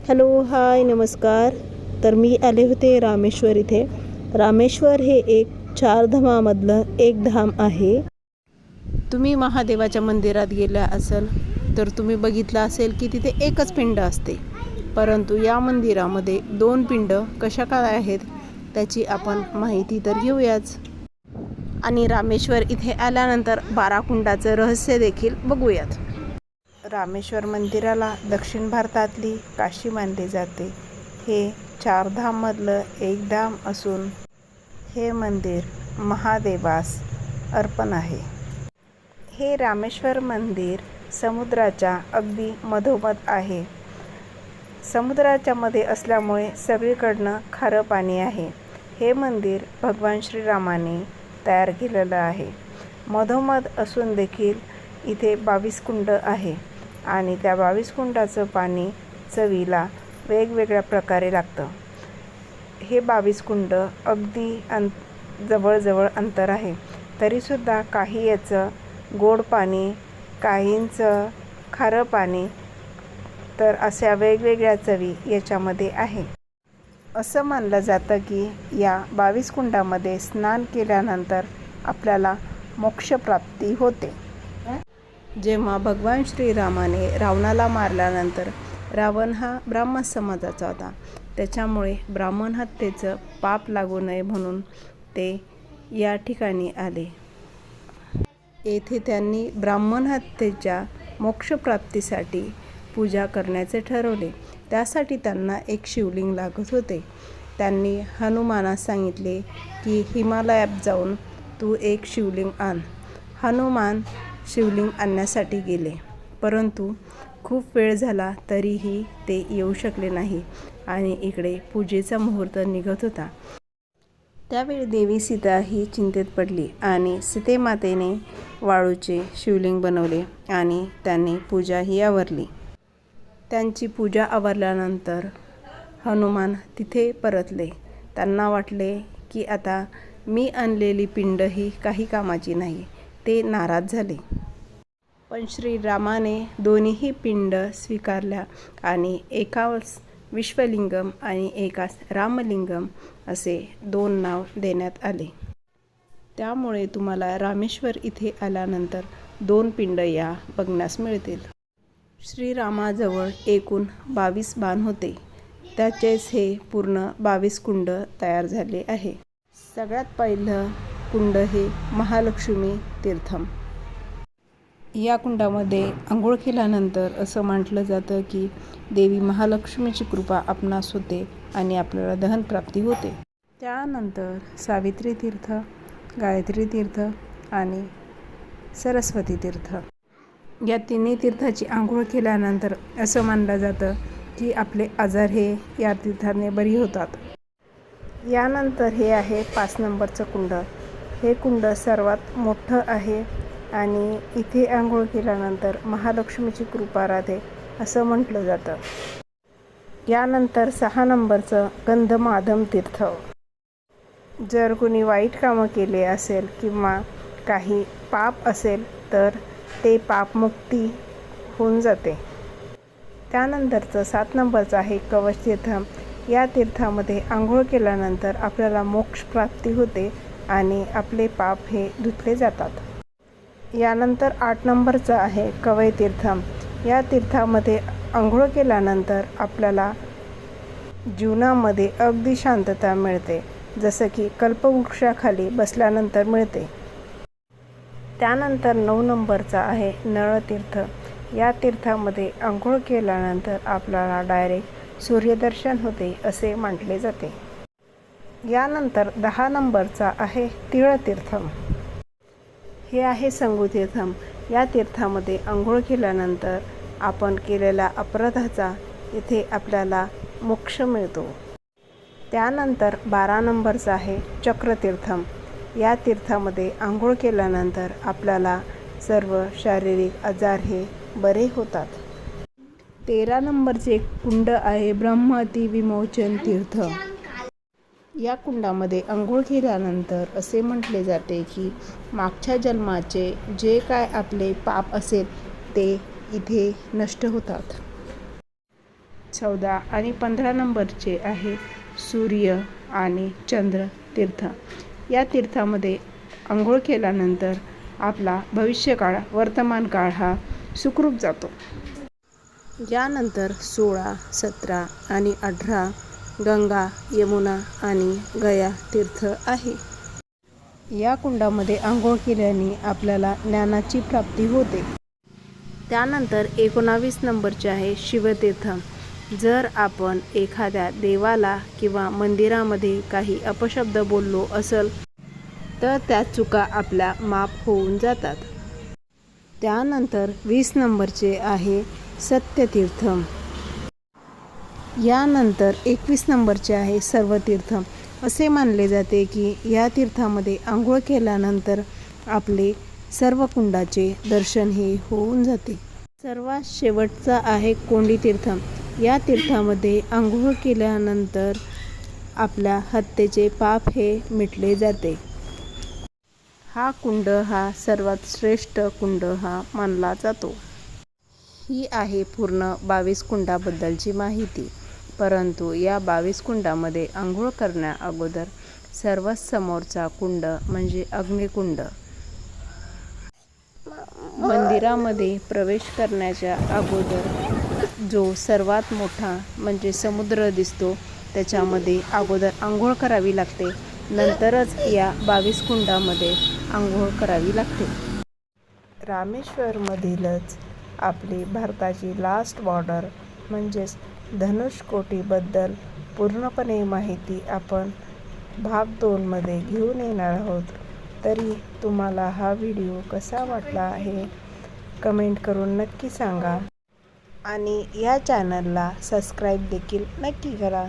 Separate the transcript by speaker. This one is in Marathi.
Speaker 1: हॅलो, हाय, नमस्कार. तर मी आले होते रामेश्वर इथे. रामेश्वर हे एक 4 धामामधलं एक धाम आहे. तुम्ही महादेवाच्या मंदिरात गेला असाल तर तुम्ही बघितलं असेल की तिथे एकच पिंड असते, परंतु या मंदिरामध्ये 2 पिंड कशा काय आहेत त्याची आपण माहिती तर घेऊयाच. आणि रामेश्वर इथे आल्यानंतर 12 कुंडाचं रहस्य देखील बघूयात. रामेश्वर मंदिराला दक्षिण भारतातली काशी मानले जाते. हे 4 धाममधलं एक धाम असून हे मंदिर महादेवास अर्पण आहे. हे रामेश्वर मंदिर समुद्राच्या अगदी मधोमध आहे. समुद्राच्या मध्ये असल्यामुळे सगळीकडनं खारं पाणी आहे. हे मंदिर भगवान श्रीरामाने तयार केलेलं आहे. मधोमध असून देखील इथे 22 कुंड आहे आणि त्या 22 कुंडाचं पाणी चवीला वेगवेगळ्या प्रकारे लागतं. हे 22 कुंड अगदी जवळजवळ अंतर आहे, तरीसुद्धा काही याचं गोड पाणी, काहींचं खारं पाणी, तर अशा वेगवेगळ्या चवी याच्यामध्ये आहे. असं मानलं जातं की या 22 कुंडामध्ये स्नान केल्यानंतर आपल्याला मोक्षप्राप्ती होते. जेव्हा भगवान श्रीरामाने रावणाला मारल्यानंतर रावण हा ब्राह्मण समाजाचा होता, त्याच्यामुळे ब्राह्मण हत्येचं पाप लागू नये म्हणून ते या ठिकाणी आले. येथे त्यांनी ब्राह्मण हत्येच्या मोक्षप्राप्तीसाठी पूजा करण्याचे ठरवले. त्यासाठी त्यांना एक शिवलिंग लागत होते. त्यांनी हनुमानास सांगितले की हिमालयात जाऊन तू एक शिवलिंग आण. हनुमान शिवलिंग आणण्यासाठी गेले, परंतु खूप वेळ झाला तरीही ते येऊ शकले नाही आणि इकडे पूजेचा मुहूर्त निघत होता. त्यावेळी देवी सीता ही चिंतेत पडली आणि सीतेमातेने वाळूचे शिवलिंग बनवले आणि त्यांनी पूजाही आवरली. त्यांची पूजा आवरल्यानंतर हनुमान तिथे परतले. त्यांना वाटले की आता मी आणलेली पिंड ही काही कामाची नाही. ते नाराज झाले. पण श्रीरामाने दोन्हीही पिंड स्वीकारल्या आणि एकास विश्वलिंगम आणि एकास रामलिंगम असे 2 नाव देण्यात आले. त्यामुळे तुम्हाला रामेश्वर इथे आल्यानंतर 2 पिंड या बघण्यास मिळतील. श्रीरामाजवळ एकूण 22 बाण होते. त्याचेच हे पूर्ण 22 कुंड तयार झाले आहे. सगळ्यात पहिलं कुंड हे महालक्ष्मी तीर्थम. या कुंडामध्ये आंघोळ केल्यानंतर असं म्हटलं जातं की देवी महालक्ष्मीची कृपा आपणास होते आणि आपल्याला दहनप्राप्ती होते. त्यानंतर सावित्री तीर्थ, गायत्री तीर्थ आणि सरस्वती तीर्थ या 3 तीर्थाची आंघोळ केल्यानंतर असं मानलं जातं की आपले आजार हे या तीर्थाने बरी होतात. यानंतर हे आहे 5 नंबरचं कुंड. हे कुंड सर्वात मोठं आहे आणि इथे आंघोळ केल्यानंतर महालक्ष्मीची कृपा राहते असं म्हटलं जातं. यानंतर 6 नंबरचं गंधमादम तीर्थ. जर कुणी वाईट कामं केले असेल किंवा काही पाप असेल तर ते पापमुक्ती होऊन जाते. त्यानंतरचं 7 नंबरचं आहे कवच तीर्थम. या तीर्थामध्ये आंघोळ केल्यानंतर आपल्याला मोक्षप्राप्ती होते आणि आपले पाप हे धुतले जातात. यानंतर 8 नंबरचं आहे कवय तीर्थम. या तीर्थामध्ये आंघोळ केल्यानंतर आपल्याला जीवनामध्ये अगदी शांतता मिळते, जसं की कल्पवृक्षाखाली बसल्यानंतर मिळते. त्यानंतर 9 नंबरचा आहे नळतीर्थ. या तीर्थामध्ये आंघोळ केल्यानंतर आपल्याला डायरेक्ट सूर्यदर्शन होते असे म्हटले जाते. यानंतर 10 नंबरचा आहे तीर्थम. हे आहे संगूतीर्थम. या तीर्थामध्ये आंघोळ केल्यानंतर आपण केलेल्या अपराधाचा इथे आपल्याला मोक्ष मिळतो. त्यानंतर 12 नंबरचा आहे चक्रतीर्थम. या तीर्थामध्ये आंघोळ केल्यानंतर आपल्याला सर्व शारीरिक आजार हे बरे होतात. 13 नंबरचे कुंड आहे ब्रह्मती विमोचन तीर्थ. या कुंडामध्ये आंघोळ केल्यानंतर असे म्हटले जाते की मागच्या जन्माचे जे काय आपले पाप असेल ते इथे नष्ट होतात. 14 आणि 15 नंबरचे आहे सूर्य आणि चंद्र तीर्थ. या तीर्थामध्ये आंघोळ केल्यानंतर आपला भविष्यकाळ वर्तमान काळ हा सुखरूप जातो. यानंतर 16, 17 आणि 18 गंगा, यमुना आणि गया तीर्थ आहे. या कुंडामध्ये आंघोळ केल्याने आपल्याला ज्ञानाची प्राप्ती होते. त्यानंतर 19 नंबरचे आहे शिवतीर्थ. जर आपण एखाद्या देवाला किंवा मंदिरामध्ये काही अपशब्द बोललो असेल तर त्या चुका आपल्या माफ होऊन जातात. त्यानंतर 20 नंबरचे आहे सत्यतीर्थ. यानंतर 21 नंबरचे आहे सर्वतीर्थ. असे मानले जाते की या तीर्थामध्ये आंघोळ केल्यानंतर आपले सर्व कुंडाचे दर्शन हे होऊन जाते. सर्वात शेवटचा आहे कोंडी तीर्थ. या तीर्थामध्ये आंघोळ केल्यानंतर आपल्या हत्येचे पाप हे मिटले जाते. हा कुंड हा सर्वात श्रेष्ठ कुंड हा मानला जातो. ही आहे पूर्ण 22 कुंडाबद्दलची माहिती. परंतु या 22 कुंडामध्ये आंघोळ करण्या अगोदर सर्वात समोरचा कुंड म्हणजे अग्निकुंड. मंदिरामध्ये प्रवेश करण्याच्या अगोदर जो सर्वात मोठा म्हणजे समुद्र दिसतो त्याच्यामध्ये अगोदर आंघोळ करावी लागते. नंतरच या 22 कुंडामध्ये आंघोळ करावी लागते. रामेश्वरमधीलच आपली भारताची लास्ट बॉर्डर म्हणजेच धनुषकोटीबद्दल पूर्णपणे माहिती आपण भाग 2 मध्ये घेऊन येणार आहोत. तरी तुम्हाला हा व्हिडिओ कसा वाटला हे कमेंट करून नक्की सांगा आणि या चॅनलला सबस्क्राईब देखील नक्की करा.